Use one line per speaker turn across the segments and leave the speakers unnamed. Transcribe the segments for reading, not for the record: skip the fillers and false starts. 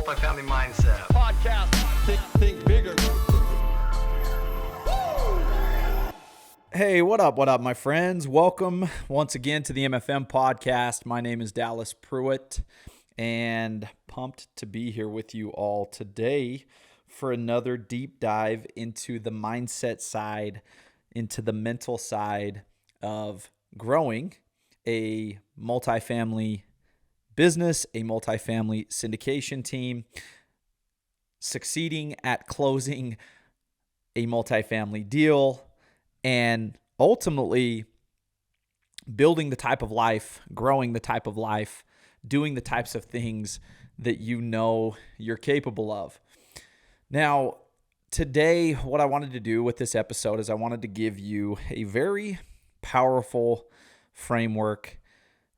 Multifamily Mindset
Podcast. Think bigger.
Hey, what up, my friends? Welcome once again to the MFM podcast. My name is Dallas Pruitt, and pumped to be here with you all today for another deep dive into the mindset side, into the mental side of growing a multifamily business, a multifamily syndication team, succeeding at closing a multifamily deal, and ultimately building the type of life, growing the type of life, doing the types of things that you know you're capable of. Now, today, what I wanted to do with this episode is I wanted to give you a very powerful framework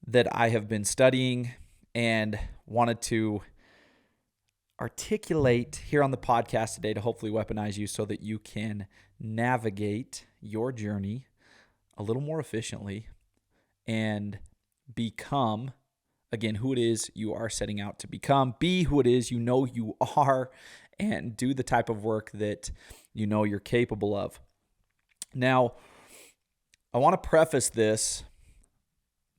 that I have been studying and wanted to articulate here on the podcast today to hopefully weaponize you so that you can navigate your journey a little more efficiently and become, again, who it is you are setting out to become, be who it is you know you are, and do the type of work that you know you're capable of. Now, I want to preface this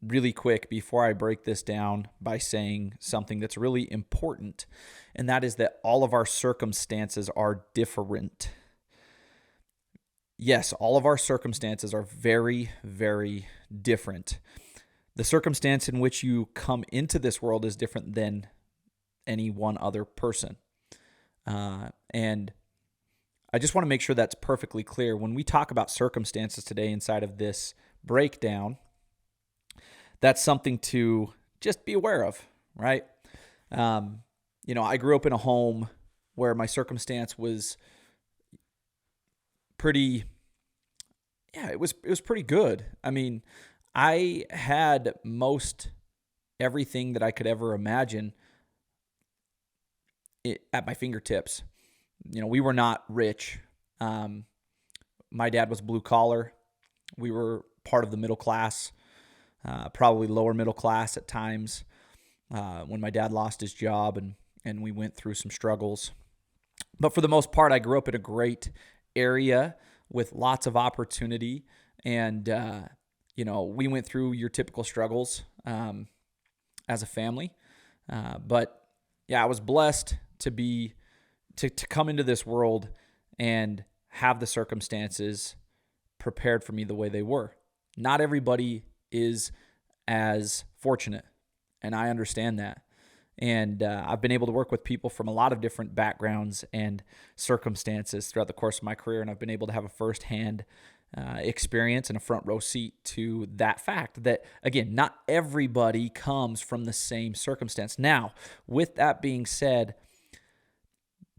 really quick before I break this down by saying something that's really important, and that is that all of our circumstances are different. Yes, all of our circumstances are very, very different. The circumstance in which you come into this world is different than any one other person. And I just want to make sure that's perfectly clear. When we talk about circumstances today inside of this breakdown, that's something to just be aware of, right? I grew up in a home where my circumstance was pretty, it was pretty good. I mean, I had most everything that I could ever imagine at my fingertips. We were not rich. My dad was blue collar. We were part of the middle class, probably lower middle class at times. When my dad lost his job and we went through some struggles. But for the most part, I grew up in a great area with lots of opportunity. And, we went through your typical struggles as a family. But I was blessed to come into this world and have the circumstances prepared for me the way they were. Not everybody is as fortunate, and I understand that. And I've been able to work with people from a lot of different backgrounds and circumstances throughout the course of my career, and I've been able to have a firsthand experience and a front row seat to that fact that, again, not everybody comes from the same circumstance. Now, with that being said,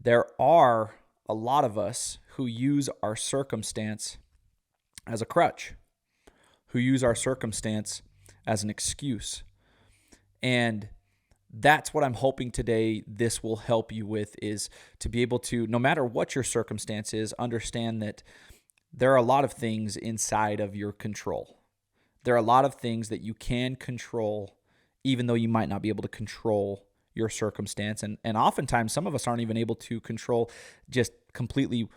there are a lot of us who use our circumstance as a crutch, who use our circumstance as an excuse. And that's what I'm hoping today this will help you with, is to be able to, no matter what your circumstance is, understand that there are a lot of things inside of your control. There are a lot of things that you can control, even though you might not be able to control your circumstance. And oftentimes, some of us aren't even able to control just completely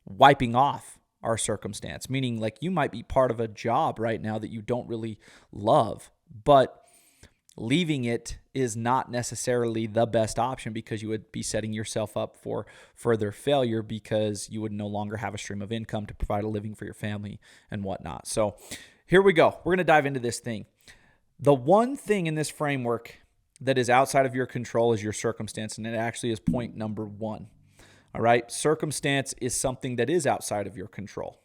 wiping off our circumstance, meaning like you might be part of a job right now that you don't really love, but leaving it is not necessarily the best option because you would be setting yourself up for further failure because you would no longer have a stream of income to provide a living for your family and whatnot. So here we go. We're going to dive into this thing. The one thing in this framework that is outside of your control is your circumstance, and it actually is point number one. All right? Circumstance is something that is outside of your control.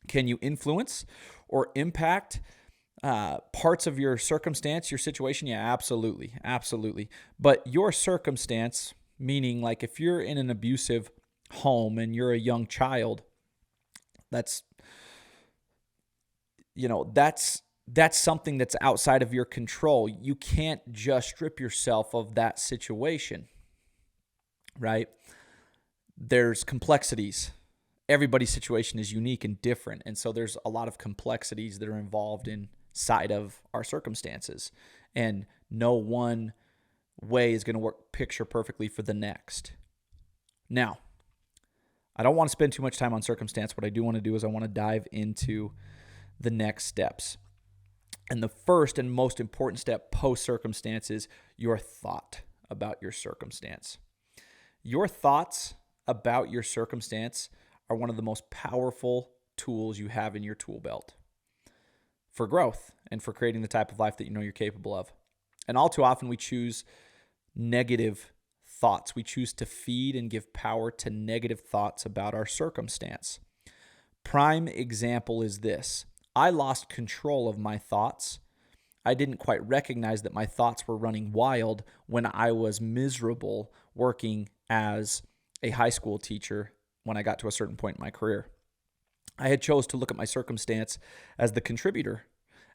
Can you influence or impact parts of your circumstance, your situation? Yeah, absolutely. Absolutely. But your circumstance, meaning like if you're in an abusive home and you're a young child, that's something that's outside of your control. You can't just strip yourself of that situation, right? There's complexities. Everybody's situation is unique and different. And so there's a lot of complexities that are involved inside of our circumstances. And no one way is going to work picture perfectly for the next. Now, I don't want to spend too much time on circumstance. What I do want to do is I want to dive into the next steps. And the first and most important step post-circumstance is your thought about your circumstance. Your thoughts about your circumstance are one of the most powerful tools you have in your tool belt for growth and for creating the type of life that you know you're capable of. And all too often we choose negative thoughts. We choose to feed and give power to negative thoughts about our circumstance. Prime example is this. I lost control of my thoughts. I didn't quite recognize that my thoughts were running wild when I was miserable working as a high school teacher when I got to a certain point in my career. I had chose to look at my circumstance as the contributor,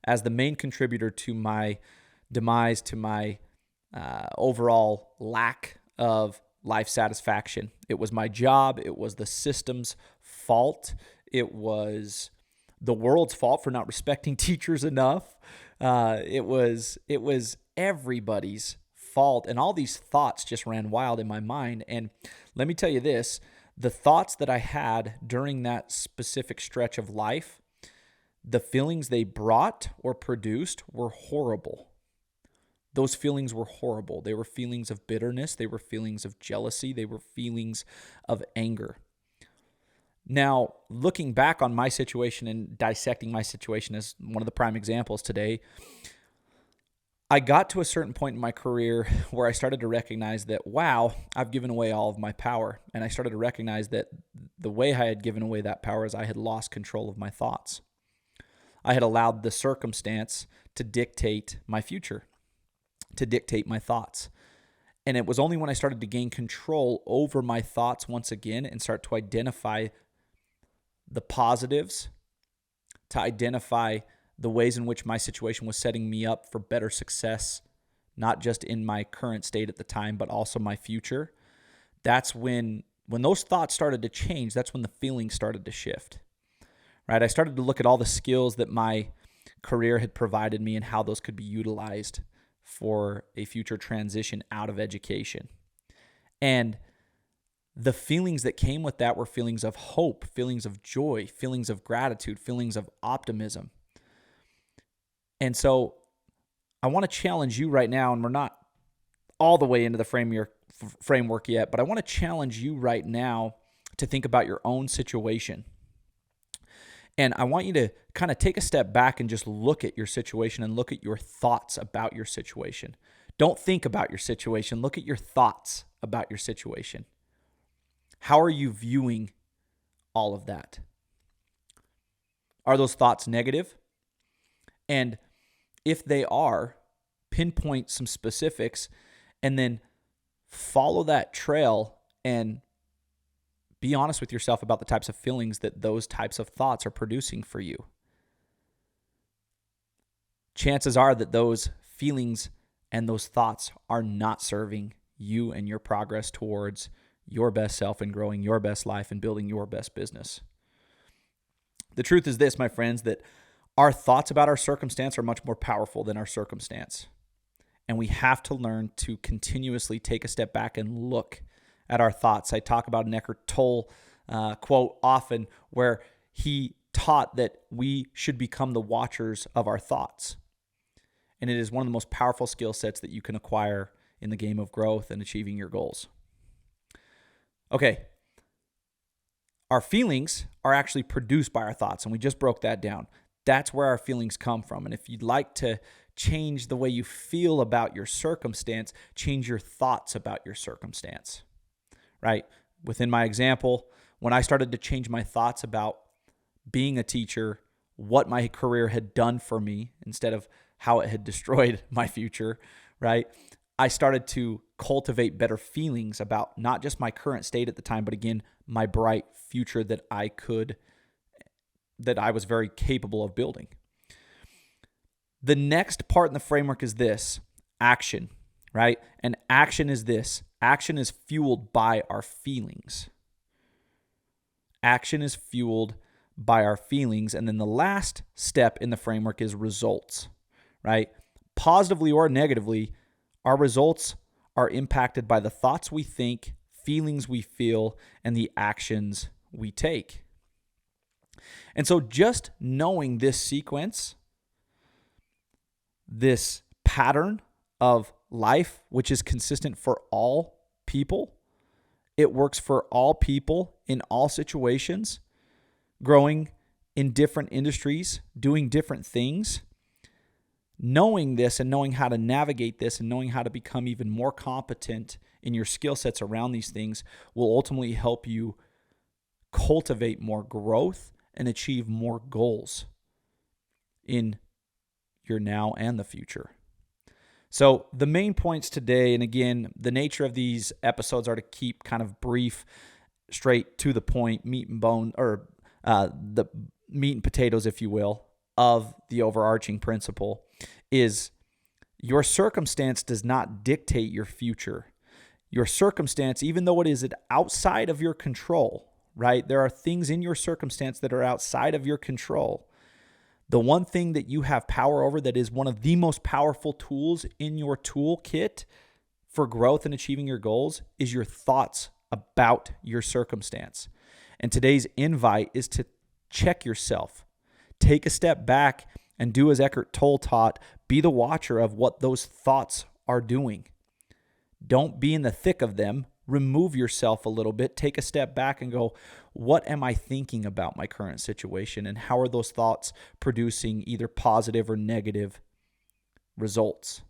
as the main contributor to my demise, to my overall lack of life satisfaction. It was my job. It was the system's fault. It was the world's fault for not respecting teachers enough. It was everybody's fault. And all these thoughts just ran wild in my mind. And let me tell you this, the thoughts that I had during that specific stretch of life, the feelings they brought or produced were horrible. Those feelings were horrible. They were feelings of bitterness. They were feelings of jealousy. They were feelings of anger. Now, looking back on my situation and dissecting my situation as one of the prime examples today, I got to a certain point in my career where I started to recognize that, wow, I've given away all of my power. And I started to recognize that the way I had given away that power is I had lost control of my thoughts. I had allowed the circumstance to dictate my future, to dictate my thoughts. And it was only when I started to gain control over my thoughts once again and start to identify the positives, to identify the ways in which my situation was setting me up for better success, not just in my current state at the time, but also my future. That's when those thoughts started to change, that's when the feelings started to shift, right? I started to look at all the skills that my career had provided me and how those could be utilized for a future transition out of education. And the feelings that came with that were feelings of hope, feelings of joy, feelings of gratitude, feelings of optimism. And so I want to challenge you right now, and we're not all the way into the framework yet, but I want to challenge you right now to think about your own situation. And I want you to kind of take a step back and just look at your situation and look at your thoughts about your situation. Don't think about your situation. Look at your thoughts about your situation. How are you viewing all of that? Are those thoughts negative? And if they are, pinpoint some specifics and then follow that trail and be honest with yourself about the types of feelings that those types of thoughts are producing for you. Chances are that those feelings and those thoughts are not serving you and your progress towards your best self and growing your best life and building your best business. The truth is this, my friends, that our thoughts about our circumstance are much more powerful than our circumstance. And we have to learn to continuously take a step back and look at our thoughts. I talk about an Eckhart Tolle quote often where he taught that we should become the watchers of our thoughts. And it is one of the most powerful skill sets that you can acquire in the game of growth and achieving your goals. Okay, our feelings are actually produced by our thoughts, and we just broke that down. That's where our feelings come from. And if you'd like to change the way you feel about your circumstance, change your thoughts about your circumstance, right? Within my example, when I started to change my thoughts about being a teacher, what my career had done for me instead of how it had destroyed my future, right? I started to cultivate better feelings about not just my current state at the time, but again, my bright future that I was very capable of building. The next part in the framework is this, action, right? And action is this. Action is fueled by our feelings. Action is fueled by our feelings. And then the last step in the framework is results, right? Positively or negatively, our results are impacted by the thoughts we think, feelings we feel, and the actions we take. And so just knowing this sequence, this pattern of life, which is consistent for all people, it works for all people in all situations, growing in different industries, doing different things. Knowing this and knowing how to navigate this and knowing how to become even more competent in your skill sets around these things will ultimately help you cultivate more growth and achieve more goals in your now and the future. So the main points today, and again, the nature of these episodes are to keep kind of brief, straight to the point, meat and bone, or the meat and potatoes, if you will, of the overarching principle is your circumstance does not dictate your future. Your circumstance, even though it is outside of your control, right? There are things in your circumstance that are outside of your control. The one thing that you have power over that is one of the most powerful tools in your toolkit for growth and achieving your goals is your thoughts about your circumstance. And today's invite is to check yourself. Take a step back and do as Eckhart Tolle taught, be the watcher of what those thoughts are doing. Don't be in the thick of them. Remove yourself a little bit. Take a step back and go, what am I thinking about my current situation? And how are those thoughts producing either positive or negative results,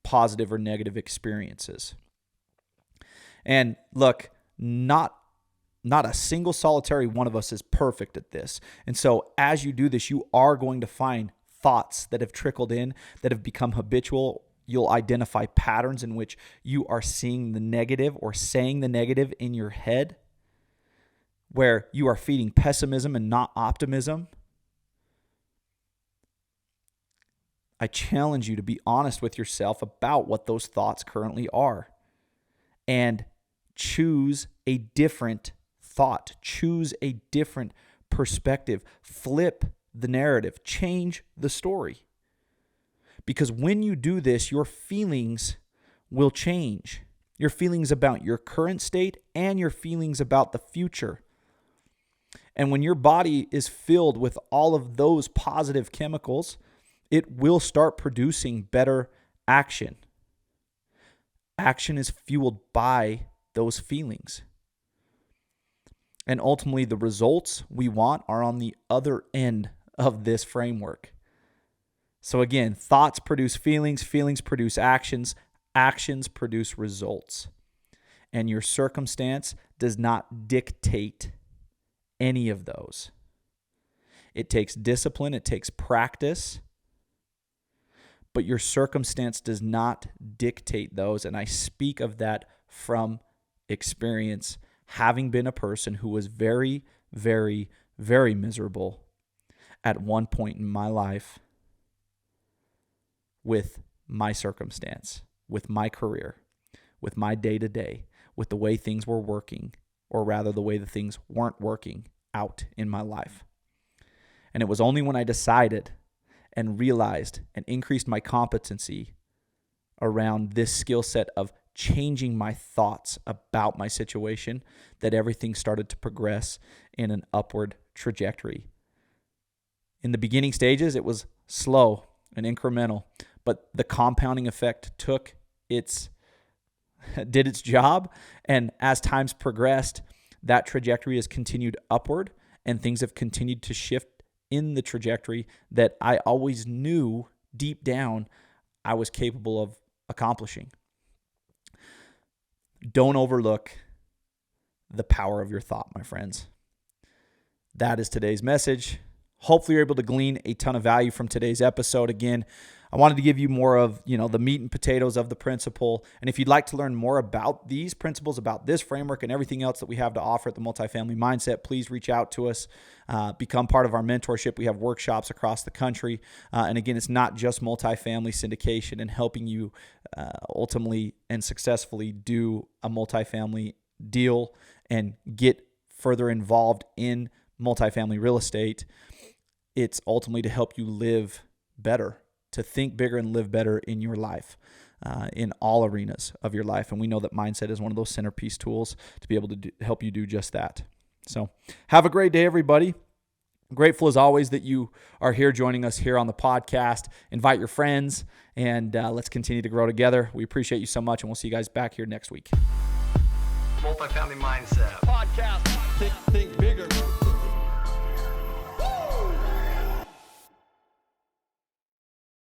positive or negative experiences? And look, not a single solitary one of us is perfect at this. And so as you do this, you are going to find thoughts that have trickled in, that have become habitual. You'll identify patterns in which you are seeing the negative or saying the negative in your head, where you are feeding pessimism and not optimism. I challenge you to be honest with yourself about what those thoughts currently are and choose a different thought. Choose a different perspective. Flip the narrative. Change the story. Because when you do this, your feelings will change. Your feelings about your current state and your feelings about the future. And when your body is filled with all of those positive chemicals, it will start producing better action. Action is fueled by those feelings. And ultimately, the results we want are on the other end of this framework. So again, thoughts produce feelings, feelings produce actions, actions produce results. And your circumstance does not dictate any of those. It takes discipline, it takes practice, but your circumstance does not dictate those. And I speak of that from experience, having been a person who was very, very, very miserable at one point in my life with my circumstance, with my career, with my day-to-day, with the way things were working, or rather the way the things weren't working out in my life. And it was only when I decided and realized and increased my competency around this skill set of changing my thoughts about my situation that everything started to progress in an upward trajectory. In the beginning stages, it was slow and incremental, but the compounding effect did its job. And as times progressed, that trajectory has continued upward and things have continued to shift in the trajectory that I always knew deep down I was capable of accomplishing. Don't overlook the power of your thought, my friends. That is today's message. Hopefully you're able to glean a ton of value from today's episode. Again, I wanted to give you more of, the meat and potatoes of the principle. And if you'd like to learn more about these principles, about this framework and everything else that we have to offer at the Multifamily Mindset, please reach out to us, become part of our mentorship. We have workshops across the country. And again, it's not just multifamily syndication and helping you ultimately and successfully do a multifamily deal and get further involved in multifamily real estate. It's ultimately to help you live better, to think bigger and live better in your life. in all arenas of your life. And we know that mindset is one of those centerpiece tools to be able to help you do just that. So have a great day, everybody. Grateful as always that you are here joining us here on the podcast. Invite your friends, and let's continue to grow together. We appreciate you so much, and we'll see you guys back here next week.
Multifamily Mindset Podcast.